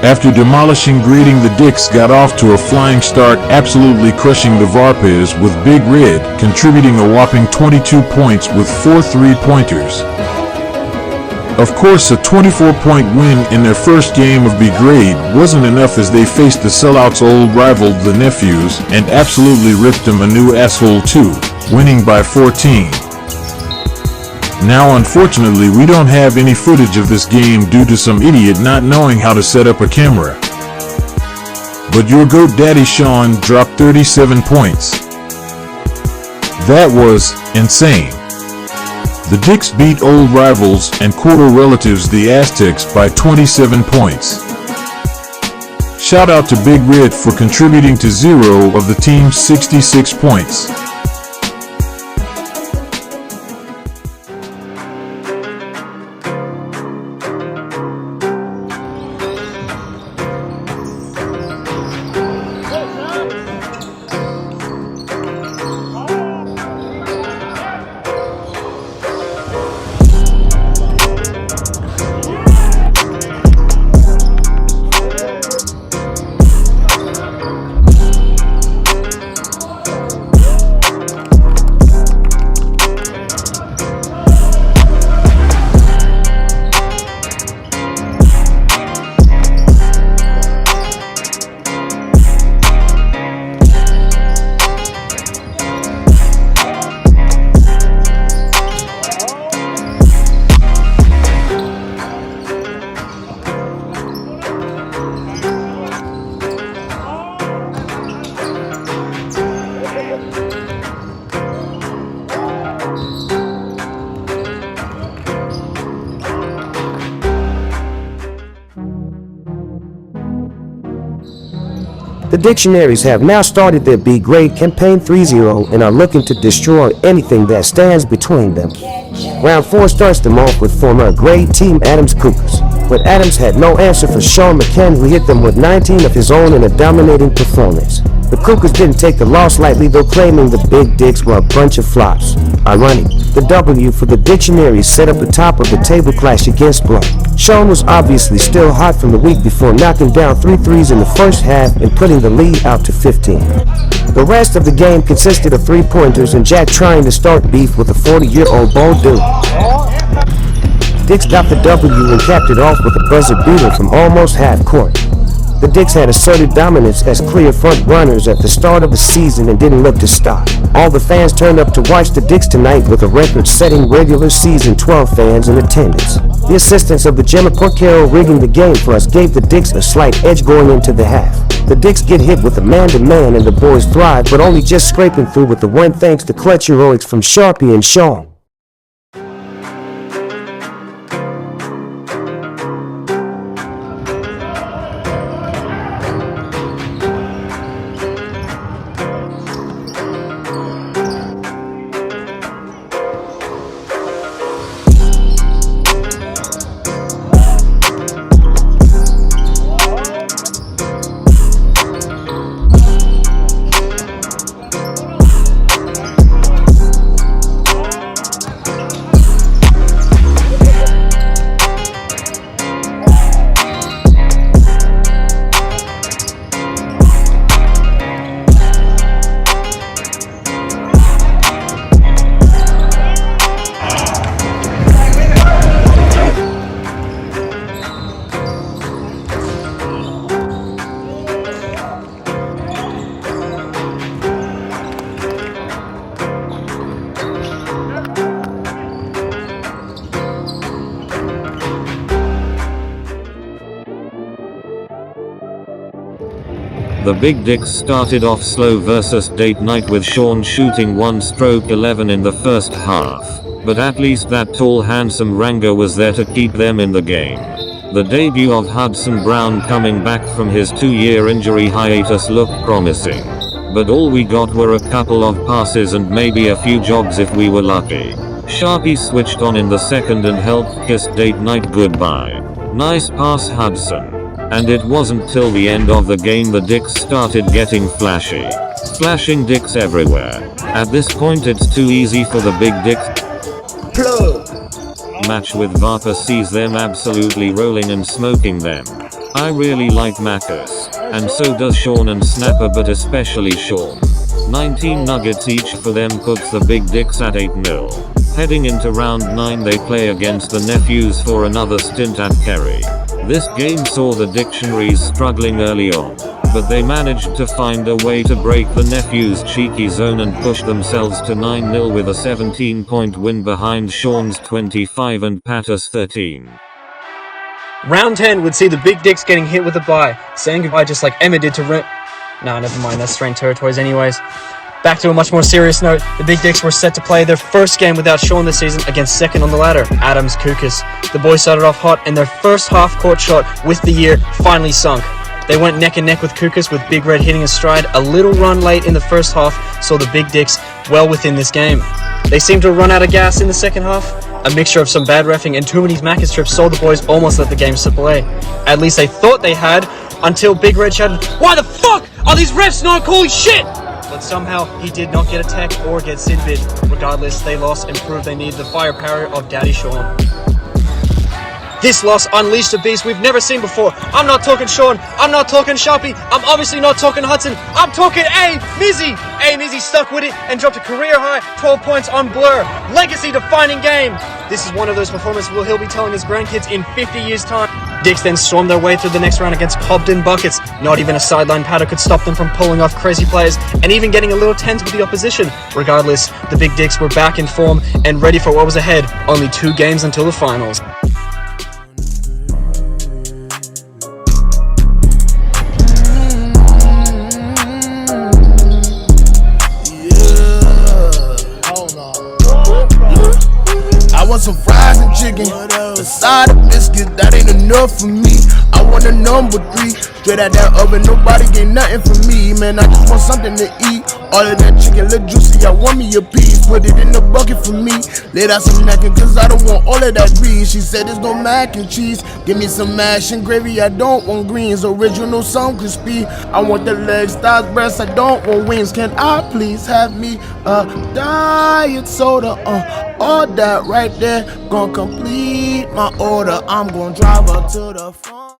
After demolishing grading, the Dicks got off to a flying start, absolutely crushing the Varpes, with Big Red contributing a whopping 22 points with 4 3-pointers. Of course, a 24-point win in their first game of B grade wasn't enough, as they faced the sellouts' old rival, the Nephews, and absolutely ripped them a new asshole too, winning by 14. Now unfortunately we don't have any footage of this game due to some idiot not knowing how to set up a camera. But your GOAT Daddy Sean dropped 37 points. That was insane. The Dicks beat old rivals and quarter relatives, the Aztecs, by 27 points. Shout out to Big Red for contributing to 0 of the team's 66 points. The Dictionaries have now started their B grade campaign 3-0 and are looking to destroy anything that stands between them. Round 4 starts them off with former grade team Adams Cougars, but Adams had no answer for Sean McCann, who hit them with 19 of his own in a dominating performance. The Cougars didn't take the loss lightly, though, claiming the Big Dicks were a bunch of flops. Ironic, the W for the Dictionaries set up the top of the table clash against Blunt. Sean was obviously still hot from the week before, knocking down 3 threes in the first half and putting the lead out to 15. The rest of the game consisted of 3-pointers and Jack trying to start beef with a 40-year-old bald dude. Dicks got the W and capped it off with a buzzer beater from almost half court. The Dicks had asserted dominance as clear front runners at the start of the season and didn't look to stop. All the fans turned up to watch the Dicks tonight, with a record-setting regular season 12 fans in attendance. The assistance of the Gemma Porcaro rigging the game for us gave the Dicks a slight edge going into the half. The Dicks get hit with a man-to-man and the boys thrive, but only just scraping through with the win thanks to clutch heroics from Sharpie and Sean. The Big Dicks started off slow versus Date Night, with Sean shooting 1-11 in the first half, but at least that tall handsome Rango was there to keep them in the game. The debut of Hudson Brown coming back from his 2-year injury hiatus looked promising, but all we got were a couple of passes and maybe a few jogs if we were lucky. Sharpie switched on in the second and helped kiss Date Night goodbye. Nice pass, Hudson. And it wasn't till the end of the game the Dicks started getting flashy. Flashing Dicks everywhere. At this point it's too easy for the Big Dicks. Match with Varpa sees them absolutely rolling and smoking them. I really like Marcus, and so does Sean and Snapper, but especially Sean. 19 nuggets each for them puts the Big Dicks at 8-0. Heading into round 9 they play against the Nephews for another stint at Kerry. This game saw the Dictionaries struggling early on, but they managed to find a way to break the Nephews' cheeky zone and push themselves to 9-0 with a 17-point win behind Sean's 25 and Patter's 13. Round 10 would see the Big Dicks getting hit with a bye, saying goodbye just like Emma did to Nah, never mind, that's strange territories anyways. Back to a much more serious note, the Big Dicks were set to play their first game without Sean this season against second on the ladder, Adams Kukas. The boys started off hot and their first half-court shot with the year finally sunk. They went neck and neck with Kukas, with Big Red hitting a stride. A little run late in the first half saw the Big Dicks well within this game. They seemed to run out of gas in the second half. A mixture of some bad reffing and too many Macca's trips saw the boys almost let the game slip away. At least they thought they had, until Big Red shouted, "Why the fuck are these refs not calling shit?" But somehow he did not get a tech or get sin bid. Regardless, they lost and proved they need the firepower of Daddy Sean. This loss unleashed a beast we've never seen before. I'm not talking Sean, I'm not talking Sharpie, I'm obviously not talking Hudson, I'm talking Mizzy! Mizzy stuck with it and dropped a career-high 12 points on Blur. Legacy-defining game! This is one of those performances he'll be telling his grandkids in 50 years' time. Dicks then stormed their way through the next round against Cobden Buckets. Not even a sideline patter could stop them from pulling off crazy plays and even getting a little tense with the opposition. Regardless, the Big Dicks were back in form and ready for what was ahead. Only 2 games until the finals. Some fries and chicken, a side of biscuit, that ain't enough for me. I want a number 3, straight out that oven, nobody get nothing from me. Man, I just want something to eat. All of that chicken look juicy, I want me a piece. Put it in the bucket for me. Laid out some napkin, cause I don't want all of that grease. She said there's no mac and cheese. Give me some mash and gravy, I don't want greens. Original, some crispy. I want the legs, thighs, breasts, I don't want wings. Can I please have me a diet soda? All that right there, gonna complete my order. I'm gonna drive up to the front.